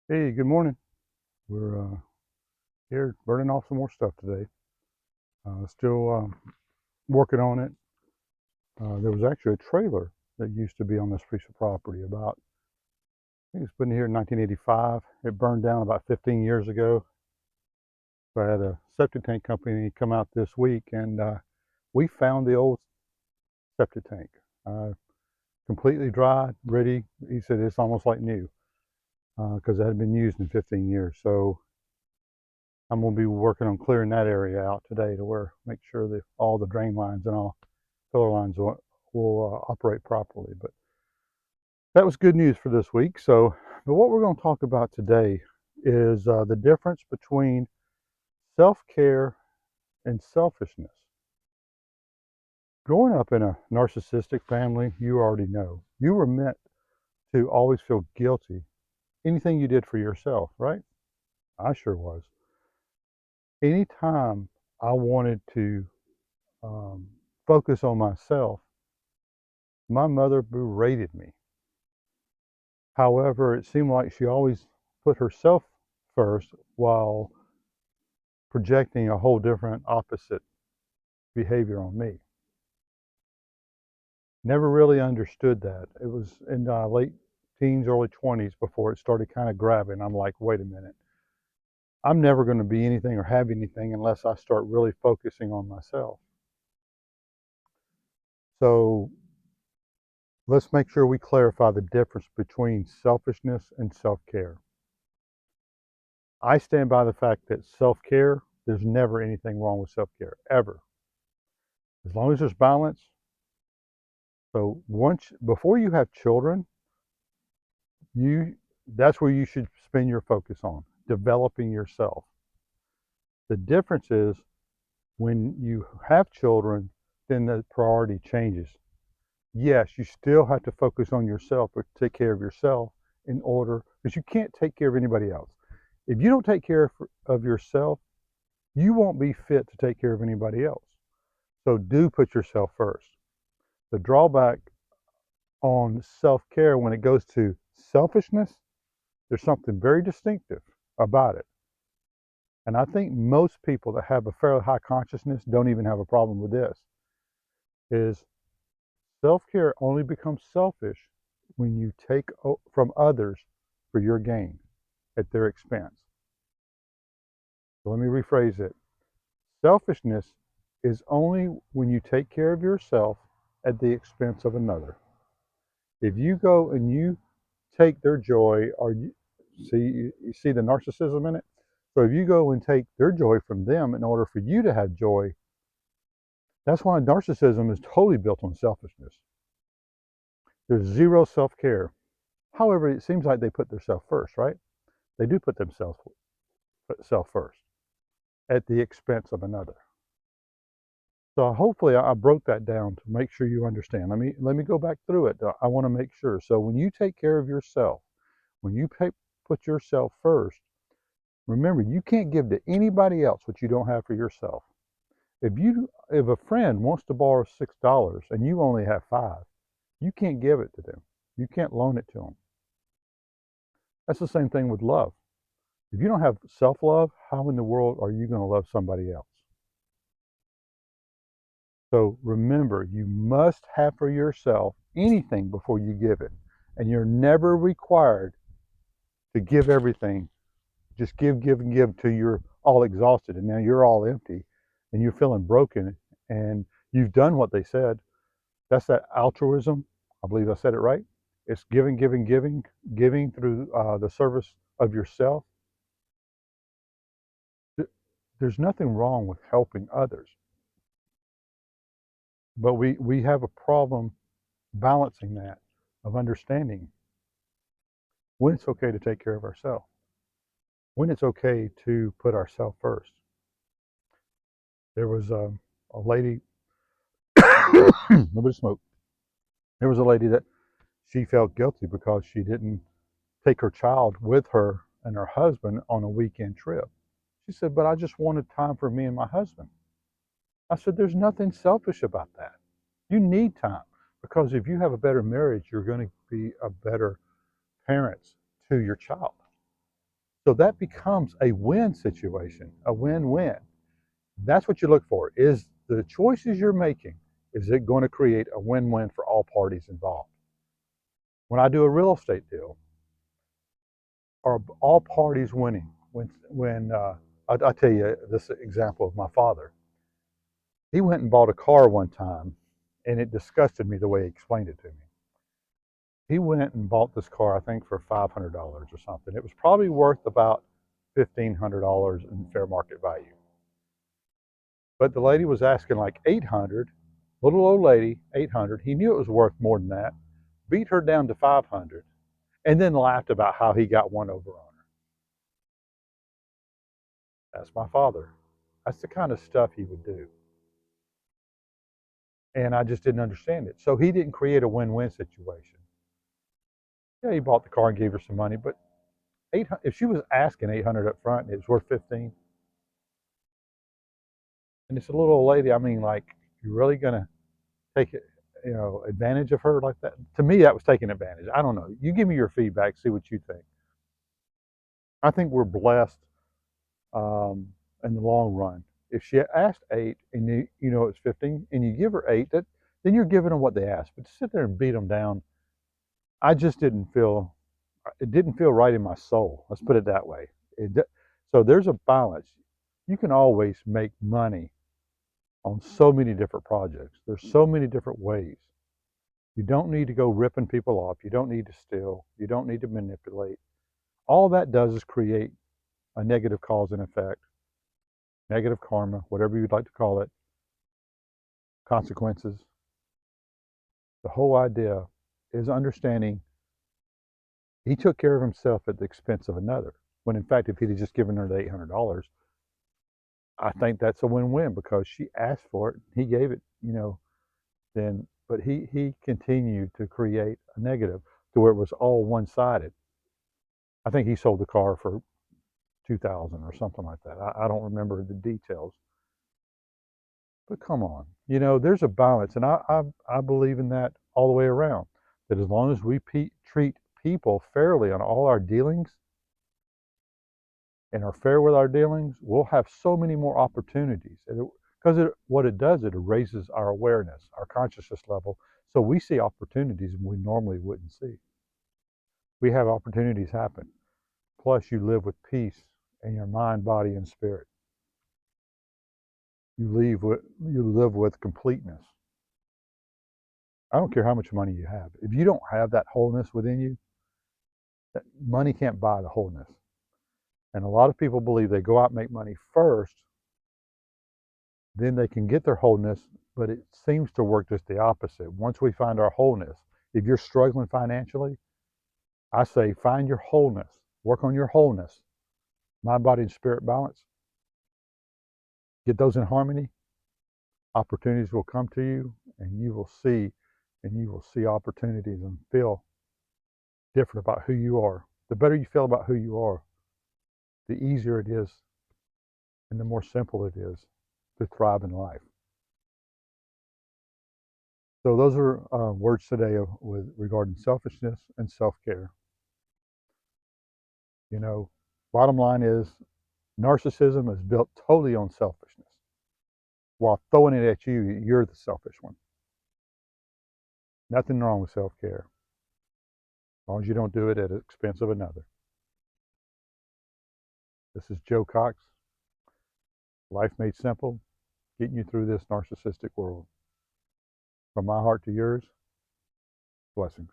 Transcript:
Hey, good morning. We're here burning off some more stuff today. Still working on it. There was actually a trailer that used to be on this piece of property about, I think it was put in here in 1985. It burned down about 15 years ago. So I had a septic tank company come out this week and we found the old septic tank. Completely dry, ready. He said it's almost like new because it had been used in 15 years. So I'm going to be working on clearing that area out today to where make sure that all the drain lines and all filler lines will operate properly. But that was good news for this week. But what we're going to talk about today is the difference between self-care and selfishness. Growing up in a narcissistic family, you already know you were meant to always feel guilty anything you did for yourself, right? I sure was. Anytime I wanted to um, focus on myself, my mother berated me. However, it seemed like she always put herself first while projecting a whole different opposite behavior on me. Never really understood that. It was in late teens, early 20s before it started kind of grabbing. I'm like, wait a minute. I'm never going to be anything or have anything unless I start really focusing on myself. So let's make sure we clarify the difference between selfishness and self-care. I stand by the fact that self-care, there's never anything wrong with self-care, ever. As long as there's balance. So before you have children, you that's where you should spend your focus on, developing yourself. The difference is when you have children, then the priority changes. Yes, you still have to focus on yourself or take care of yourself in order, because you can't take care of anybody else. If you don't take care of yourself, you won't be fit to take care of anybody else. So do put yourself first. The drawback on self-care when it goes to selfishness, there's something very distinctive about it. And I think most people that have a fairly high consciousness don't even have a problem with this. Is self-care only becomes selfish when you take from others for your gain at their expense. So let me rephrase it. Selfishness is only when you take care of yourself at the expense of another. If you go and you take their joy, or you see the narcissism in it. So if you go and take their joy from them in order for you to have joy, that's why narcissism is totally built on selfishness. There's zero self-care. However, it seems like they put themselves first, right? They do put themselves self first at the expense of another. So hopefully I broke that down to make sure you understand. Let me go back through it. I want to make sure. So when you take care of yourself, when you put yourself first, remember, you can't give to anybody else what you don't have for yourself. If a friend wants to borrow $6 and you only have 5, you can't give it to them. You can't loan it to them. That's the same thing with love. If you don't have self-love, how in the world are you going to love somebody else? So remember, you must have for yourself anything before you give it. And you're never required to give everything. Just give, give, and give till you're all exhausted and now you're all empty and you're feeling broken and you've done what they said. That's that altruism. I believe I said it right. It's giving, giving, giving, giving through the service of yourself. There's nothing wrong with helping others, but we have a problem balancing that, of understanding when it's okay to take care of ourselves, when it's okay to put ourselves first. There was a lady, nobody smoked. There was a lady that she felt guilty because she didn't take her child with her and her husband on a weekend trip. She said, but I just wanted time for me and my husband. I said, there's nothing selfish about that. You need time because if you have a better marriage, you're going to be a better parents to your child. So that becomes a win situation, a win-win. That's what you look for. Is the choices you're making, is it going to create a win-win for all parties involved? When I do a real estate deal, are all parties winning? I'll tell you this example of my father. He went and bought a car one time, and it disgusted me the way he explained it to me. He went and bought this car, I think, for $500 or something. It was probably worth about $1,500 in fair market value. But the lady was asking like 800, little old lady, 800. He knew it was worth more than that, beat her down to 500, and then laughed about how he got one over on her. That's my father. That's the kind of stuff he would do. And I just didn't understand it. So he didn't create a win-win situation. Yeah, he bought the car and gave her some money, but 800, if she was asking 800 up front, and it was worth 15. And it's a little old lady. I mean, like, you're really gonna take it, advantage of her like that? To me, that was taking advantage. I don't know. You give me your feedback, see what you think. I think we're blessed in the long run. If she asked 8 and you know it's 15, and you give her 8, then you're giving them what they asked. But to sit there and beat them down, I just didn't feel. It didn't feel right in my soul. Let's put it that way. So there's a balance. You can always make money on so many different projects. There's so many different ways. You don't need to go ripping people off. You don't need to steal. You don't need to manipulate. All that does is create a negative cause and effect, negative karma, whatever you'd like to call it, consequences. The whole idea is understanding he took care of himself at the expense of another. When in fact, if he'd just given her the $800, I think that's a win-win because she asked for it. He gave it, then, but he continued to create a negative to where it was all one-sided. I think he sold the car for 2,000 or something like that. I don't remember the details. But come on, there's a balance, and I believe in that all the way around. That as long as we treat people fairly on all our dealings and are fair with our dealings, we'll have so many more opportunities. Because what it does, it raises our awareness, our consciousness level, so we see opportunities we normally wouldn't see. We have opportunities happen. Plus, you live with peace in your mind, body, and spirit. You live with completeness. I don't care how much money you have. If you don't have that wholeness within you, that money can't buy the wholeness. And a lot of people believe they go out and make money first, then they can get their wholeness, but it seems to work just the opposite. Once we find our wholeness, if you're struggling financially, I say find your wholeness, work on your wholeness, mind, body, and spirit balance. Get those in harmony, opportunities will come to you, and you will see opportunities and feel different about who you are. The better you feel about who you are, the easier it is and the more simple it is to thrive in life. So those are words today regarding selfishness and self-care. Bottom line is narcissism is built totally on selfishness. While throwing it at you, you're the selfish one. Nothing wrong with self-care, as long as you don't do it at the expense of another. This is Joe Cox, Life Made Simple, getting you through this narcissistic world. From my heart to yours, blessings.